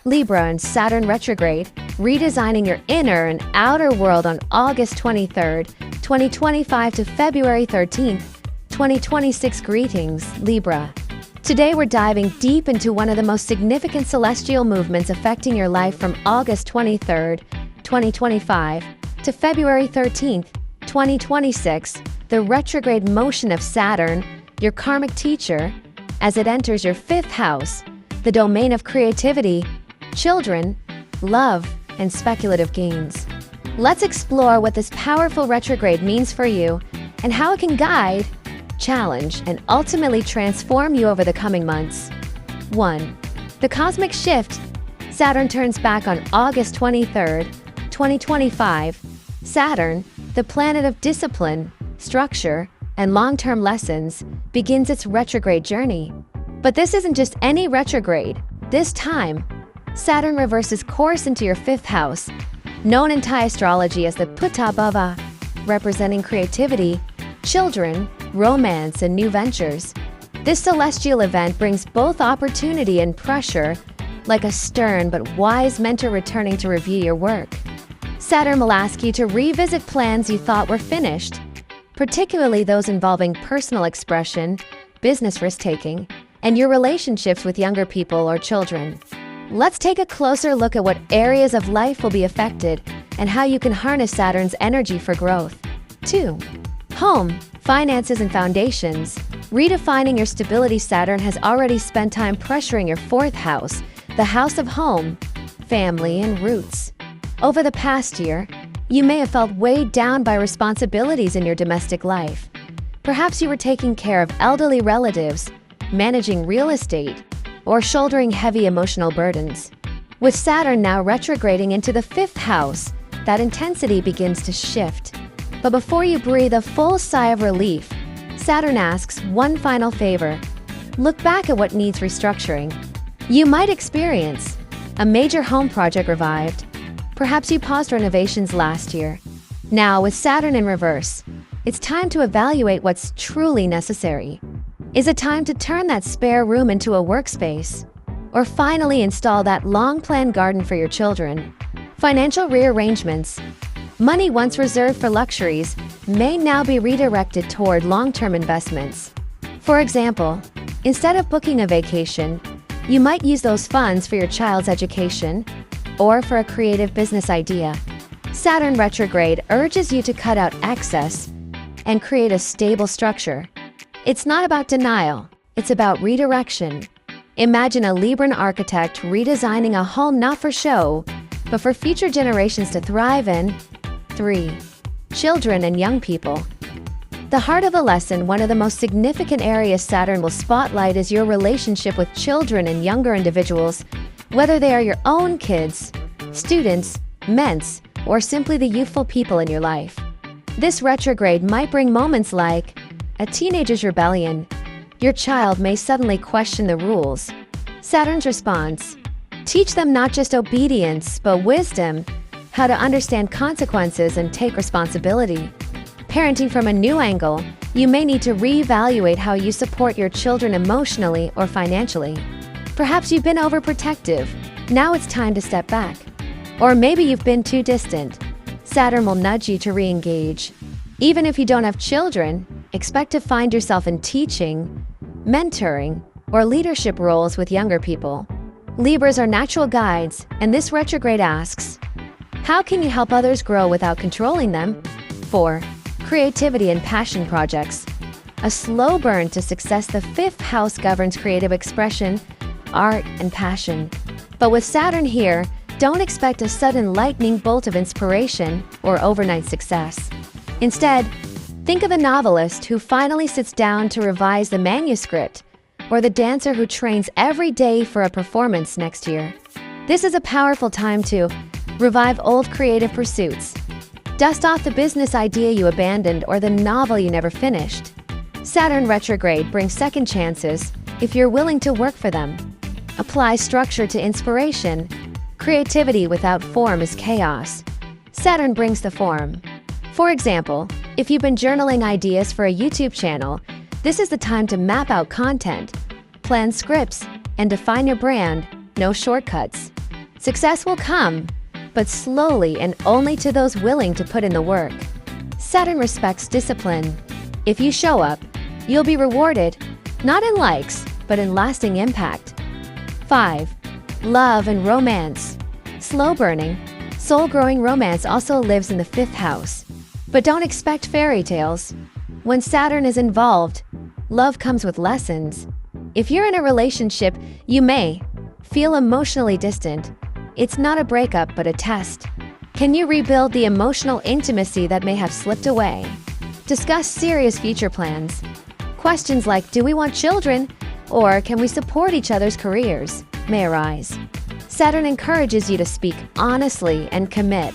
Libra and Saturn retrograde, redesigning your inner and outer world on August 23rd, 2025 to February 13th, 2026. Greetings, Libra. Today we're diving deep into one of the most significant celestial movements affecting your life from August 23rd, 2025 to February 13th, 2026, the retrograde motion of Saturn, your karmic teacher, as it enters your fifth house, the domain of creativity, children, love, and speculative gains. Let's explore what this powerful retrograde means for you and how it can guide, challenge, and ultimately transform you over the coming months. 1. The cosmic shift. Saturn turns back on August 23rd, 2025. Saturn, the planet of discipline, structure, and long-term lessons, begins its retrograde journey. But this isn't just any retrograde. This time, Saturn reverses course into your fifth house, known in Thai astrology as the Putta Bhava, representing creativity, children, romance, and new ventures. This celestial event brings both opportunity and pressure, like a stern but wise mentor returning to review your work. Saturn will ask you to revisit plans you thought were finished, particularly those involving personal expression, business risk-taking, and your relationships with younger people or children. Let's take a closer look at what areas of life will be affected and how you can harness Saturn's energy for growth. 2. Home, finances, and foundations. Redefining your stability. Saturn has already spent time pressuring your fourth house, the house of home, family, and roots. Over the past year, you may have felt weighed down by responsibilities in your domestic life. Perhaps you were taking care of elderly relatives, managing real estate, or shouldering heavy emotional burdens. With Saturn now retrograding into the fifth house, that intensity begins to shift. But before you breathe a full sigh of relief, Saturn asks one final favor. Look back at what needs restructuring. You might experience a major home project revived. Perhaps you paused renovations last year. Now, with Saturn in reverse, it's time to evaluate what's truly necessary. Is it time to turn that spare room into a workspace? Or finally install that long-planned garden for your children? Financial rearrangements. Money once reserved for luxuries may now be redirected toward long-term investments. For example, instead of booking a vacation, you might use those funds for your child's education or for a creative business idea. Saturn retrograde urges you to cut out excess and create a stable structure. It's not about denial, it's about redirection. Imagine a Libran architect redesigning a home not for show, but for future generations to thrive in. 3. Children and young people. The heart of the lesson, one of the most significant areas Saturn will spotlight is your relationship with children and younger individuals, whether they are your own kids, students, ments, or simply the youthful people in your life. This retrograde might bring moments like a teenager's rebellion. Your child may suddenly question the rules. Saturn's response: teach them not just obedience, but wisdom, how to understand consequences and take responsibility. Parenting from a new angle, you may need to reevaluate how you support your children emotionally or financially. Perhaps you've been overprotective. Now it's time to step back. Or maybe you've been too distant. Saturn will nudge you to re-engage. Even if you don't have children, expect to find yourself in teaching, mentoring, or leadership roles with younger people. Libras are natural guides, and this retrograde asks, how can you help others grow without controlling them? 4. Creativity and passion projects. A slow burn to success. The fifth house governs creative expression, art, and passion. But with Saturn here, don't expect a sudden lightning bolt of inspiration or overnight success. Instead, think of the novelist who finally sits down to revise the manuscript, or the dancer who trains every day for a performance next year. This is a powerful time to revive old creative pursuits, dust off the business idea you abandoned or the novel you never finished. Saturn retrograde brings second chances if you're willing to work for them. Apply structure to inspiration. Creativity without form is chaos. Saturn brings the form. For example, if you've been journaling ideas for a YouTube channel, this is the time to map out content, plan scripts, and define your brand. No shortcuts. Success will come, but slowly and only to those willing to put in the work. Saturn respects discipline. If you show up, you'll be rewarded, not in likes, but in lasting impact. 5. Love and romance. Slow-burning, soul-growing romance also lives in the 5th house. But don't expect fairy tales. When Saturn is involved, love comes with lessons. If you're in a relationship, you may feel emotionally distant. It's not a breakup, but a test. Can you rebuild the emotional intimacy that may have slipped away? Discuss serious future plans. Questions like, do we want children? Or can we support each other's careers? May arise. Saturn encourages you to speak honestly and commit.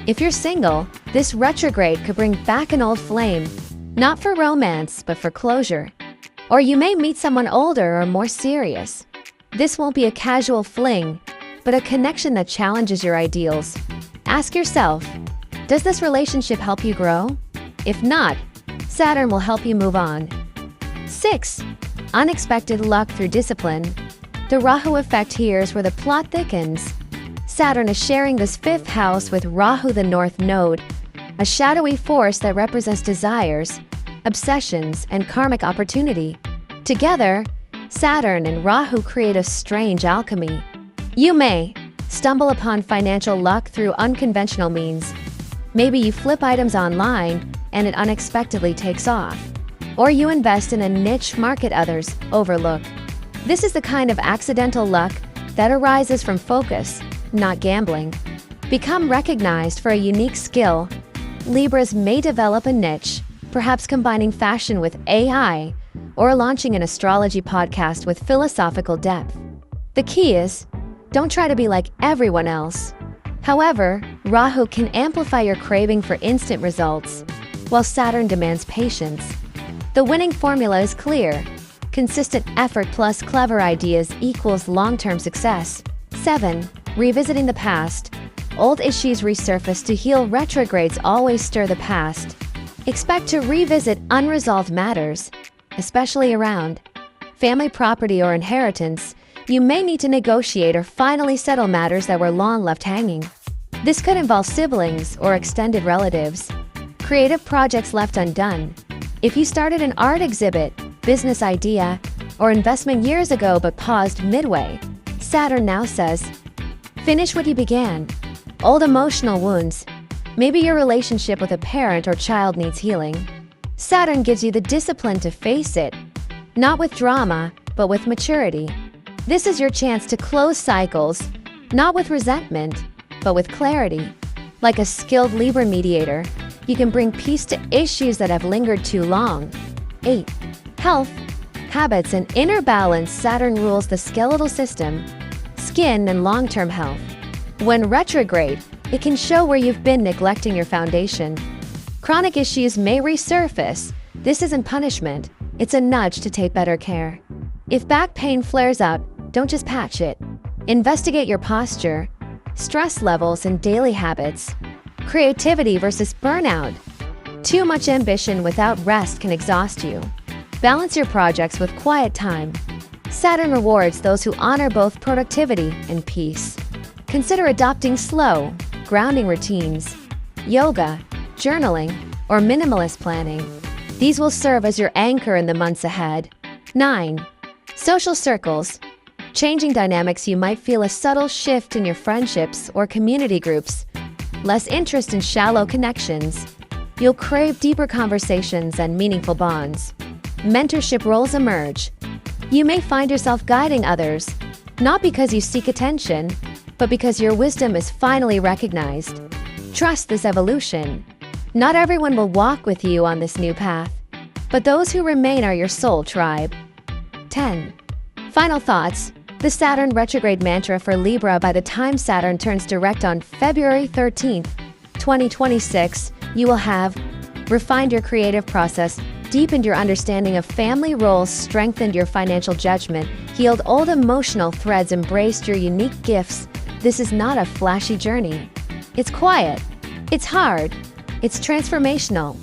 If you're single, this retrograde could bring back an old flame, not for romance, but for closure. Or you may meet someone older or more serious. This won't be a casual fling, but a connection that challenges your ideals. Ask yourself, does this relationship help you grow? If not, Saturn will help you move on. 6. Unexpected luck through discipline. The Rahu effect here is where the plot thickens. Saturn is sharing this 5th house with Rahu, the North Node, a shadowy force that represents desires, obsessions, and karmic opportunity. Together, Saturn and Rahu create a strange alchemy. You may stumble upon financial luck through unconventional means. Maybe you flip items online and it unexpectedly takes off. Or you invest in a niche market others overlook. This is the kind of accidental luck that arises from focus, not gambling. Become recognized for a unique skill. Libras may develop a niche, perhaps combining fashion with AI, or launching an astrology podcast with philosophical depth. The key is, don't try to be like everyone else. However, Rahu can amplify your craving for instant results, while Saturn demands patience. The winning formula is clear. Consistent effort plus clever ideas equals long-term success. 7. Revisiting the past. Old issues resurface to heal. Retrogrades always stir the past. Expect to revisit unresolved matters, especially around family property or inheritance. You may need to negotiate or finally settle matters that were long left hanging. This could involve siblings or extended relatives. Creative projects left undone. If you started an art exhibit, business idea, or investment years ago but paused midway, Saturn now says, finish what you began. Old emotional wounds. Maybe your relationship with a parent or child needs healing. Saturn gives you the discipline to face it, not with drama, but with maturity. This is your chance to close cycles, not with resentment, but with clarity. Like a skilled Libra mediator, you can bring peace to issues that have lingered too long. 8. Health, habits, and inner balance. Saturn rules the skeletal system, skin, and long-term health. When retrograde, it can show where you've been neglecting your foundation. Chronic issues may resurface. This isn't punishment, it's a nudge to take better care. If back pain flares up, don't just patch it. Investigate your posture, stress levels, and daily habits. Creativity versus burnout. Too much ambition without rest can exhaust you. Balance your projects with quiet time. Saturn rewards those who honor both productivity and peace. Consider adopting slow, grounding routines, yoga, journaling, or minimalist planning. These will serve as your anchor in the months ahead. 9. Social circles. Changing dynamics. You might feel a subtle shift in your friendships or community groups. Less interest in shallow connections. You'll crave deeper conversations and meaningful bonds. Mentorship roles emerge. You may find yourself guiding others, not because you seek attention, but because your wisdom is finally recognized. Trust this evolution. Not everyone will walk with you on this new path, but those who remain are your soul tribe. 10. Final thoughts. The Saturn retrograde mantra for Libra. By the time Saturn turns direct on February 13th, 2026, you will have refined your creative process, deepened your understanding of family roles, strengthened your financial judgment, healed old emotional threads, embraced your unique gifts. This is not a flashy journey. It's quiet. It's hard. It's transformational.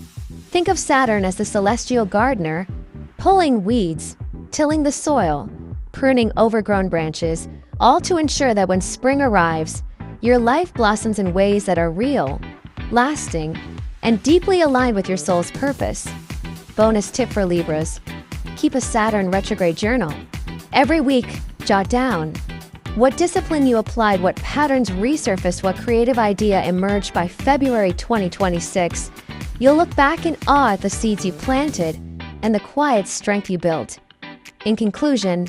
Think of Saturn as the celestial gardener, pulling weeds, tilling the soil, pruning overgrown branches, all to ensure that when spring arrives, your life blossoms in ways that are real, lasting, and deeply aligned with your soul's purpose. Bonus tip for Libras: keep a Saturn retrograde journal. Every week, jot down what discipline you applied, what patterns resurfaced, what creative idea emerged. By February 2026. You'll look back in awe at the seeds you planted and the quiet strength you built. In conclusion,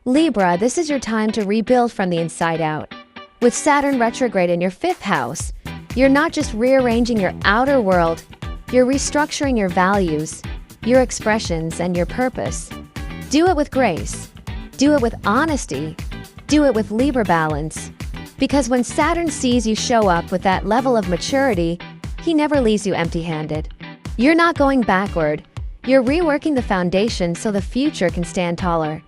Libra, this is your time to rebuild from the inside out. With Saturn retrograde in your 5th house, you're not just rearranging your outer world, you're restructuring your values, your expressions, and your purpose. Do it with grace. Do it with honesty. Do it with Libra balance. Because when Saturn sees you show up with that level of maturity, he never leaves you empty-handed. You're not going backward. You're reworking the foundation so the future can stand taller.